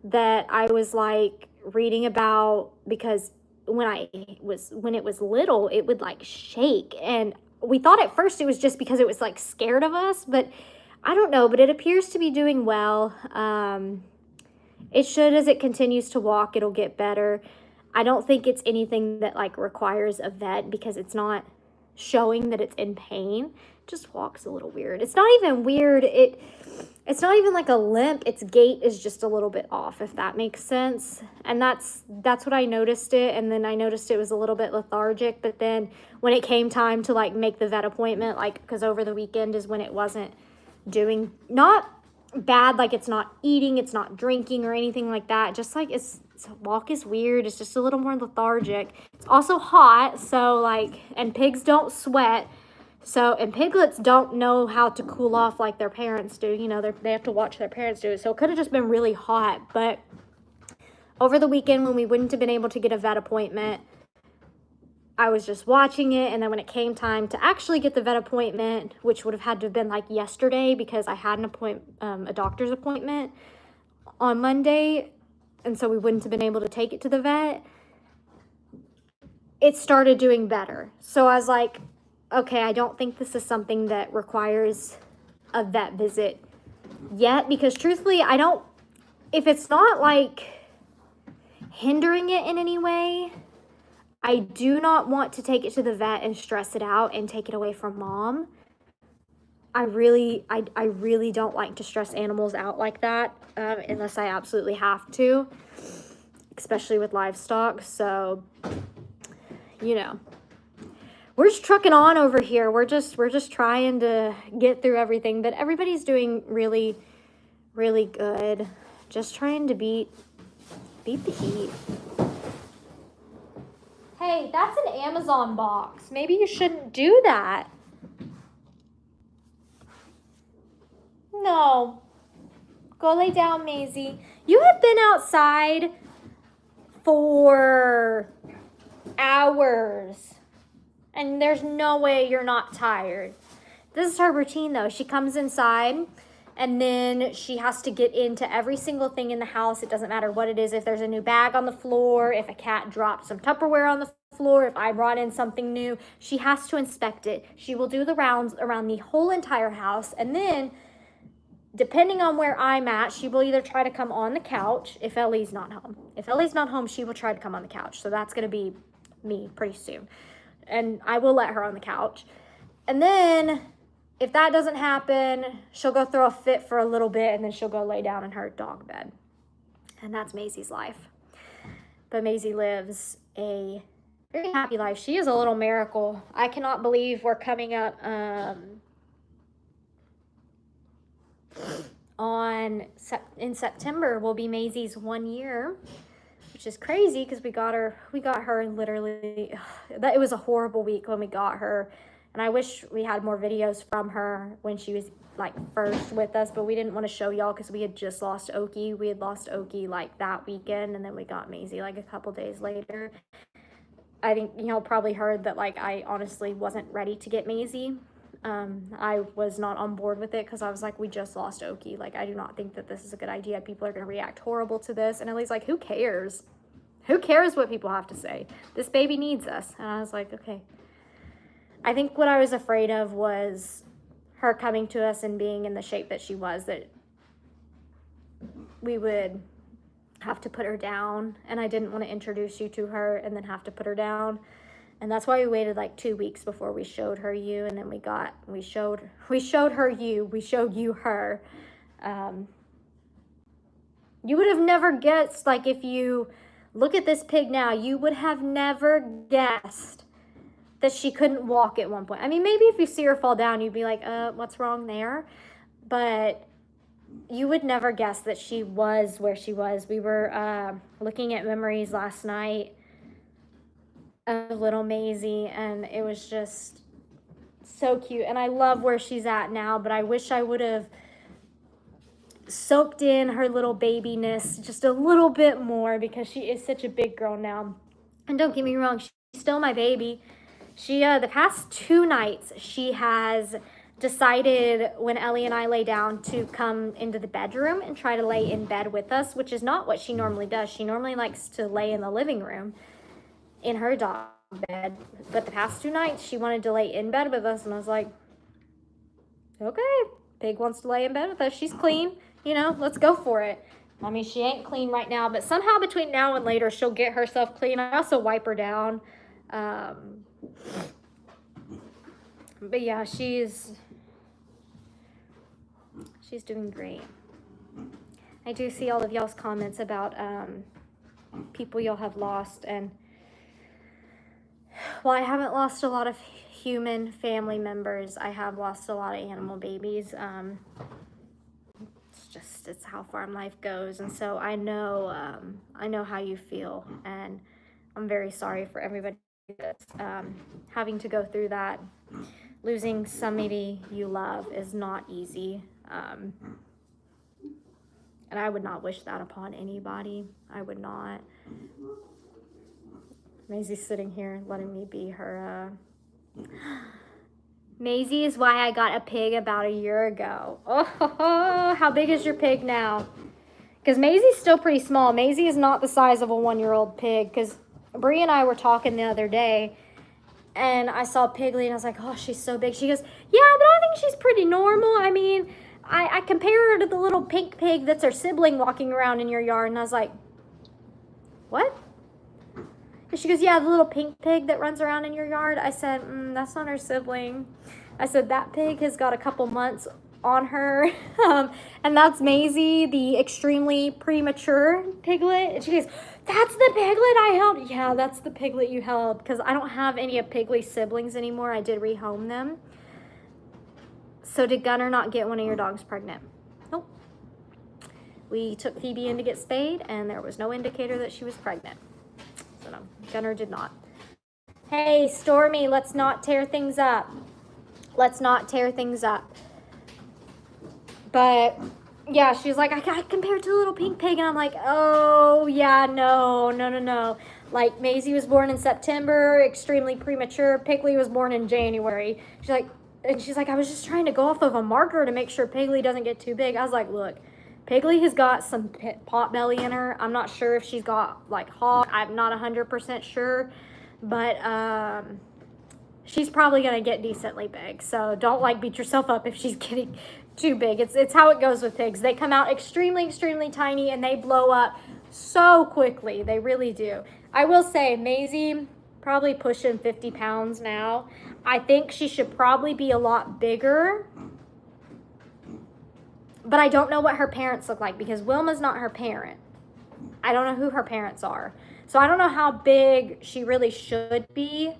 that I was like reading about, because when it was little, it would like shake. And we thought at first it was just because it was like scared of us, but I don't know, but it appears to be doing well. It should, as it continues to walk, it'll get better. I don't think it's anything that like requires a vet because it's not showing that it's in pain. It just walks a little weird. It's not even weird. It's not even like a limp. Its gait is just a little bit off, if that makes sense. And that's what I noticed it. And then I noticed it was a little bit lethargic. But then when it came time to like make the vet appointment, like, because over the weekend is when it wasn't doing, not bad, like it's not eating, it's not drinking or anything like that. Just like its walk is weird. It's just a little more lethargic. It's also hot. So like, and pigs don't sweat. So, and piglets don't know how to cool off like their parents do. You know, they have to watch their parents do it. So it could have just been really hot. But over the weekend when we wouldn't have been able to get a vet appointment, I was just watching it. And then when it came time to actually get the vet appointment, which would have had to have been like yesterday because I had a doctor's appointment on Monday. And so we wouldn't have been able to take it to the vet. It started doing better. So I was like, okay, I don't think this is something that requires a vet visit yet, because truthfully, if it's not like hindering it in any way, I do not want to take it to the vet and stress it out and take it away from mom. I really don't like to stress animals out like that, unless I absolutely have to, especially with livestock. So, you know. We're just trucking on over here. We're just trying to get through everything, but everybody's doing really, really good. Just trying to beat the heat. Hey, that's an Amazon box. Maybe you shouldn't do that. No. Go lay down, Maisie. You have been outside for hours. And there's no way you're not tired. This is her routine, though. She comes inside, and then she has to get into every single thing in the house. It doesn't matter what it is. If there's a new bag on the floor, if a cat dropped some Tupperware on the floor, if I brought in something new, she has to inspect it. She will do the rounds around the whole entire house. And then, depending on where I'm at, she will either try to come on the couch if Ellie's not home. If Ellie's not home, she will try to come on the couch. So that's going to be me pretty soon. And I will let her on the couch. And then if that doesn't happen, she'll go throw a fit for a little bit, and then she'll go lay down in her dog bed. And that's Maisie's life. But Maisie lives a very happy life. She is a little miracle. I cannot believe we're coming up in September will be Maisie's 1 year. Which is crazy because we got her literally, it was a horrible week when we got her. And I wish we had more videos from her when she was like first with us, but we didn't want to show y'all because we had just lost Oki. We had lost Oki like that weekend, and then we got Maisie like a couple days later. I think y'all probably heard that like I honestly wasn't ready to get Maisie. I was not on board with it because I was like, we just lost Oki. Like, I do not think that this is a good idea. People are going to react horrible to this. And Ellie's like, who cares? Who cares what people have to say? This baby needs us. And I was like, okay. I think what I was afraid of was her coming to us and being in the shape that she was, that we would have to put her down. And I didn't want to introduce you to her and then have to put her down. And that's why we waited like 2 weeks before we showed her you. And then we showed her you. We showed you her. You would have never guessed, like if you look at this pig now, you would have never guessed that she couldn't walk at one point. I mean, maybe if you see her fall down, you'd be like, what's wrong there? But you would never guess that she was where she was. We were looking at memories last night of little Maisie, and it was just so cute. And I love where she's at now, but I wish I would have soaked in her little babiness just a little bit more, because she is such a big girl now. And don't get me wrong, she's still my baby. She the past 2 nights she has decided, when Ellie and I lay down, to come into the bedroom and try to lay in bed with us, which is not what she normally does. She normally likes to lay in the living room. in her dog bed. But the past 2 nights, she wanted to lay in bed with us, and I was like, okay, Pig wants to lay in bed with us. She's clean, you know, let's go for it. I mean, she ain't clean right now, but somehow between now and later, she'll get herself clean. I also wipe her down. But yeah, she's doing great. I do see all of y'all's comments about people y'all have lost, and while I haven't lost a lot of human family members, I have lost a lot of animal babies. It's how farm life goes, and so I know how you feel, and I'm very sorry for everybody that's having to go through that. Losing somebody you love is not easy, and I would not wish that upon anybody. I would not. Maisie's sitting here letting me be her. Maisie is why I got a pig about a year ago. Oh, how big is your pig now? Because Maisie's still pretty small. Maisie is not the size of a 1-year-old pig. Because Bree and I were talking the other day, and I saw Piglet, and I was like, oh, she's so big. She goes, yeah, but I think she's pretty normal. I mean, I compare her to the little pink pig that's her sibling walking around in your yard. And I was like, what? And she goes, yeah, the little pink pig that runs around in your yard. I said, that's not her sibling. I said, that pig has got a couple months on her. And that's Maisie, the extremely premature piglet. And she goes, that's the piglet I held. Yeah, that's the piglet you held. Because I don't have any of Piglet's siblings anymore. I did rehome them. So did Gunner not get one of your dogs pregnant? Nope. We took Phoebe in to get spayed, and there was no indicator that she was pregnant. So no, Gunner did not. Hey, Stormy, let's not tear things up. Let's not tear things up. But yeah, she's like, I compared to a little pink pig, and I'm like, oh yeah, no. Like, Maisie was born in September, extremely premature. Piglet was born in January. She's like, I was just trying to go off of a marker to make sure Piglet doesn't get too big. I was like, look, Piglet has got some pot belly in her. I'm not sure if she's got like hog. I'm not 100% sure, but she's probably gonna get decently big. So don't like beat yourself up if she's getting too big. It's how it goes with pigs. They come out extremely, extremely tiny, and they blow up so quickly. They really do. I will say, Maisie, probably pushing 50 pounds now. I think she should probably be a lot bigger. But I don't know what her parents look like, because Wilma's not her parent. I don't know who her parents are. So I don't know how big she really should be.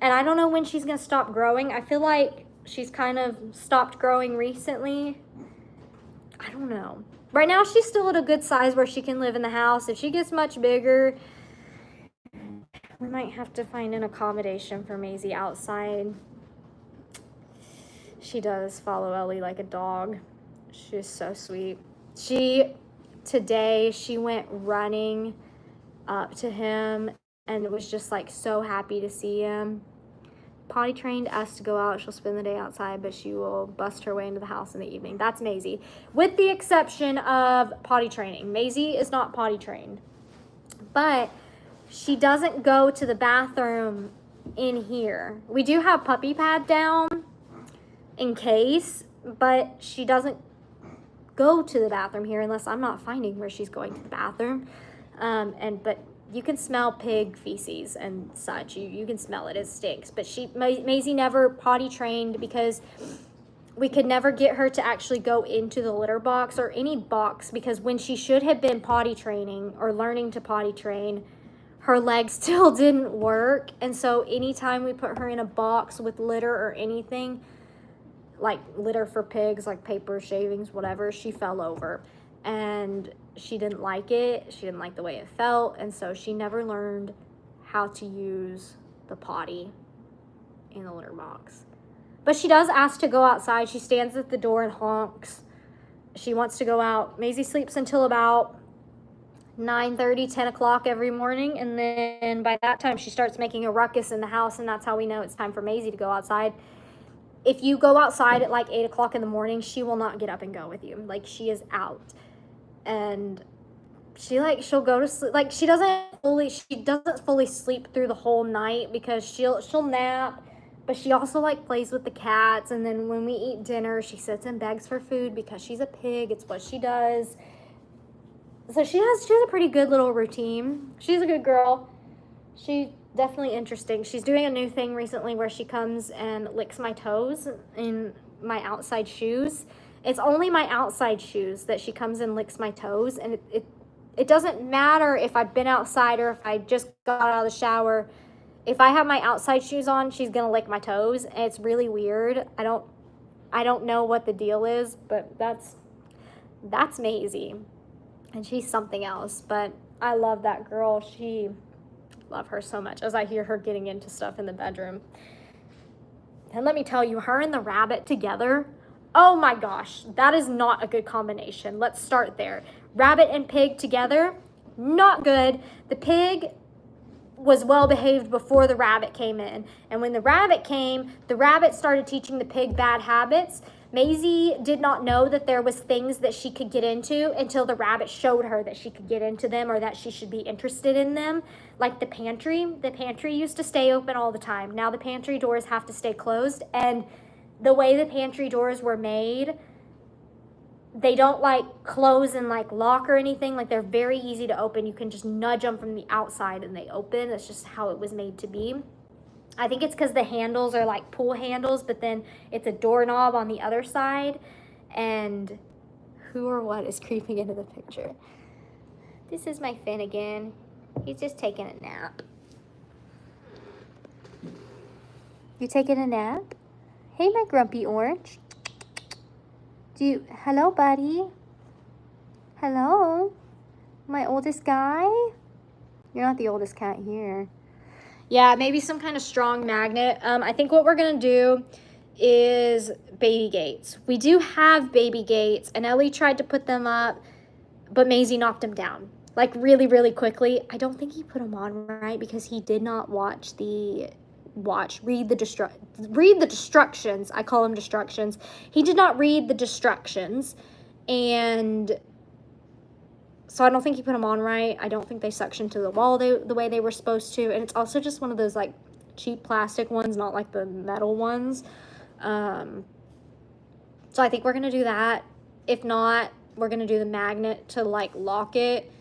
And I don't know when she's going to stop growing. I feel like she's kind of stopped growing recently. I don't know. Right now, she's still at a good size where she can live in the house. If she gets much bigger, we might have to find an accommodation for Maisie outside. She does follow Ellie like a dog. She's so sweet. Today, she went running up to him and was just like so happy to see him. Potty trained, asked to go out. She'll spend the day outside, but she will bust her way into the house in the evening. That's Maisie. With the exception of potty training. Maisie is not potty trained. But she doesn't go to the bathroom in here. We do have puppy pad down in case, but she doesn't go to the bathroom here unless I'm not finding where she's going to the bathroom. But you can smell pig feces and such. You can smell it. It stinks. But Maisie never potty trained because we could never get her to actually go into the litter box or any box, because when she should have been potty training or learning to potty train, her legs still didn't work. And so anytime we put her in a box with litter or anything, like litter for pigs, like paper, shavings, whatever, she fell over. And she didn't like it. She didn't like the way it felt. And so she never learned how to use the potty in the litter box. But she does ask to go outside. She stands at the door and honks. She wants to go out. Maisie sleeps until about 9:30, 10 o'clock every morning. And then by that time, she starts making a ruckus in the house. And that's how we know it's time for Maisie to go outside. If you go outside at like 8 o'clock in the morning, she will not get up and go with you. Like, she is out. And she'll go to sleep. Like, she doesn't fully sleep through the whole night because she'll nap, but she also like plays with the cats. And then when we eat dinner, she sits and begs for food because she's a pig. It's what she does. So she has a pretty good little routine. She's a good girl. She's definitely interesting. She's doing a new thing recently where she comes and licks my toes in my outside shoes. It's only my outside shoes that she comes and licks my toes, and it doesn't matter if I've been outside or if I just got out of the shower. If I have my outside shoes on, she's gonna lick my toes, and it's really weird. I don't know what the deal is, but that's Maisie, and she's something else. But I love that girl. Love her so much as I hear her getting into stuff in the bedroom. And let me tell you, her and the rabbit together, oh my gosh, that is not a good combination. Let's start there. Rabbit and pig together, not good. The pig was well behaved before the rabbit came in. And when the rabbit came, the rabbit started teaching the pig bad habits. Maisie did not know that there was things that she could get into until the rabbit showed her that she could get into them or that she should be interested in them. Like the pantry. The pantry used to stay open all the time. Now the pantry doors have to stay closed. And the way the pantry doors were made, they don't like close and like lock or anything. Like, they're very easy to open. You can just nudge them from the outside and they open. That's just how it was made to be. I think it's because the handles are like pull handles, but then it's a doorknob on the other side. And who or what is creeping into the picture? This is my Finnegan. He's just taking a nap. You taking a nap? Hey, my grumpy orange. Hello, buddy. Hello, my oldest guy. You're not the oldest cat here. Yeah, maybe some kind of strong magnet. I think what we're gonna do is baby gates. We do have baby gates, and Ellie tried to put them up, but Maisie knocked them down, like really, really quickly. I don't think he put them on right because he did not read the destructions. I call them destructions. He did not read the destructions, and so I don't think he put them on right. I don't think they suctioned to the wall the way they were supposed to. And it's also just one of those like cheap plastic ones, not like the metal ones. So I think we're going to do that. If not, we're going to do the magnet to like lock it.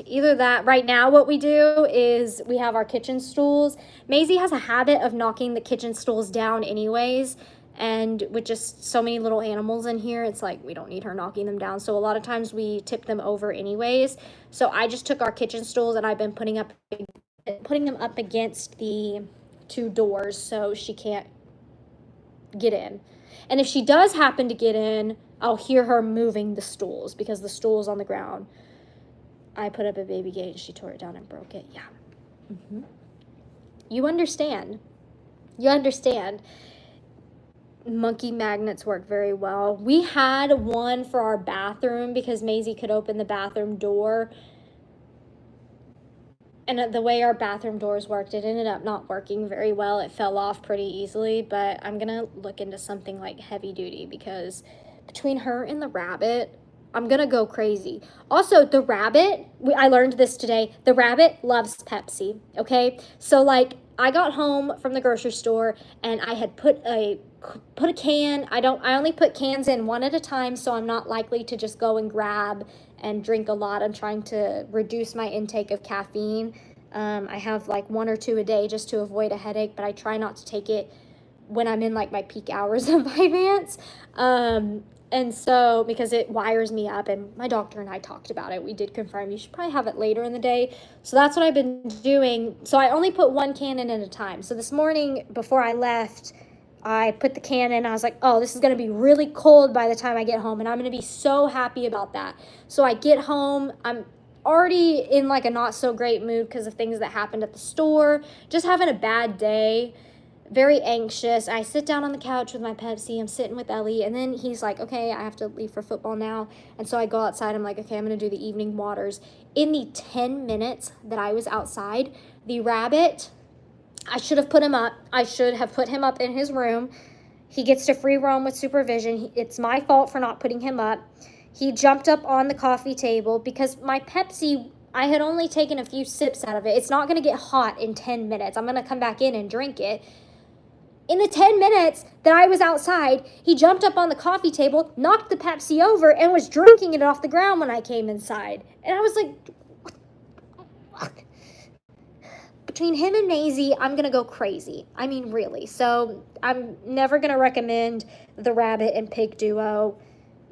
Either that. Right now what we do is we have our kitchen stools. Maisie has a habit of knocking the kitchen stools down anyways. And with just so many little animals in here, it's like we don't need her knocking them down. So a lot of times we tip them over anyways. So I just took our kitchen stools and I've been putting them up against the two doors so she can't get in. And if she does happen to get in, I'll hear her moving the stools because the stool's on the ground. I put up a baby gate and she tore it down and broke it. Yeah. Mm-hmm. You understand. You understand. Monkey magnets work very well. We had one for our bathroom because Maisie could open the bathroom door. And the way our bathroom doors worked, it ended up not working very well. It fell off pretty easily, but I'm going to look into something like heavy duty because between her and the rabbit, I'm going to go crazy. Also, the rabbit, I learned this today, the rabbit loves Pepsi, okay? So, like, I got home from the grocery store and I had put a can. I only put cans in one at a time, so I'm not likely to just go and grab and drink a lot. I'm trying to reduce my intake of caffeine. I have like 1 or 2 a day just to avoid a headache, but I try not to take it when I'm in like my peak hours of Vyvanse. And so, because it wires me up, and my doctor and I talked about it, we did confirm you should probably have it later in the day. So that's what I've been doing. So I only put 1 can in at a time. So this morning before I left, I put the can in. I was like, oh, this is going to be really cold by the time I get home, and I'm going to be so happy about that. So I get home. I'm already in like a not so great mood because of things that happened at the store. Just having a bad day. Very anxious. I sit down on the couch with my Pepsi. I'm sitting with Ellie, and then he's like, okay, I have to leave for football now. And so I go outside. I'm like, okay, I'm going to do the evening waters. In the 10 minutes that I was outside, the rabbit, I should have put him up. I should have put him up in his room. He gets to free roam with supervision. It's my fault for not putting him up. He jumped up on the coffee table because my Pepsi, I had only taken a few sips out of it. It's not going to get hot in 10 minutes. I'm going to come back in and drink it. In the 10 minutes that I was outside, he jumped up on the coffee table, knocked the Pepsi over, and was drinking it off the ground when I came inside. And I was like, what? Between him and Maisie, I'm going to go crazy. I mean, really. So I'm never going to recommend the rabbit and pig duo.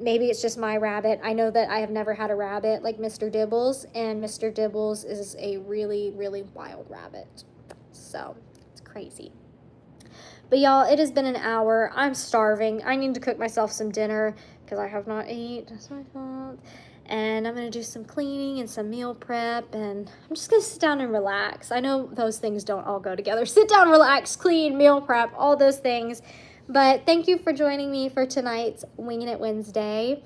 Maybe it's just my rabbit. I know that I have never had a rabbit like Mr. Dibbles, and Mr. Dibbles is a really, really wild rabbit. So it's crazy. But y'all, it has been an hour. I'm starving. I need to cook myself some dinner because I have not eaten. That's my fault. And I'm going to do some cleaning and some meal prep, and I'm just going to sit down and relax. I know those things don't all go together. Sit down, relax, clean, meal prep, all those things. But thank you for joining me for tonight's Winging It Wednesday.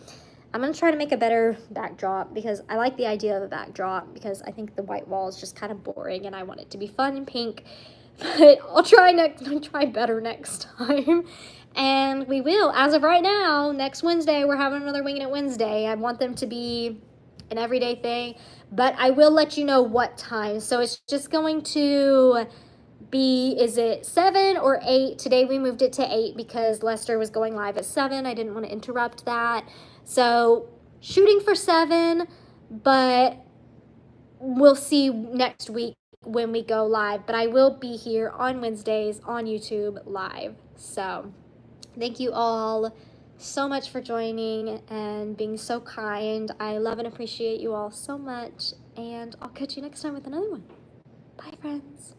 I'm going to try to make a better backdrop because I like the idea of a backdrop because I think the white wall is just kind of boring and I want it to be fun and pink. But I'll try better next time. And we will. As of right now, next Wednesday, we're having another Winging It Wednesday. I want them to be an everyday thing, but I will let you know what time. So it's just going to be, is it 7 or 8? Today we moved it to 8 because Lester was going live at 7. I didn't want to interrupt that. So shooting for 7, but we'll see next week when we go live. But I will be here on Wednesdays on YouTube live. So thank you all so much for joining and being so kind. I love and appreciate you all so much. And I'll catch you next time with another one. Bye, friends.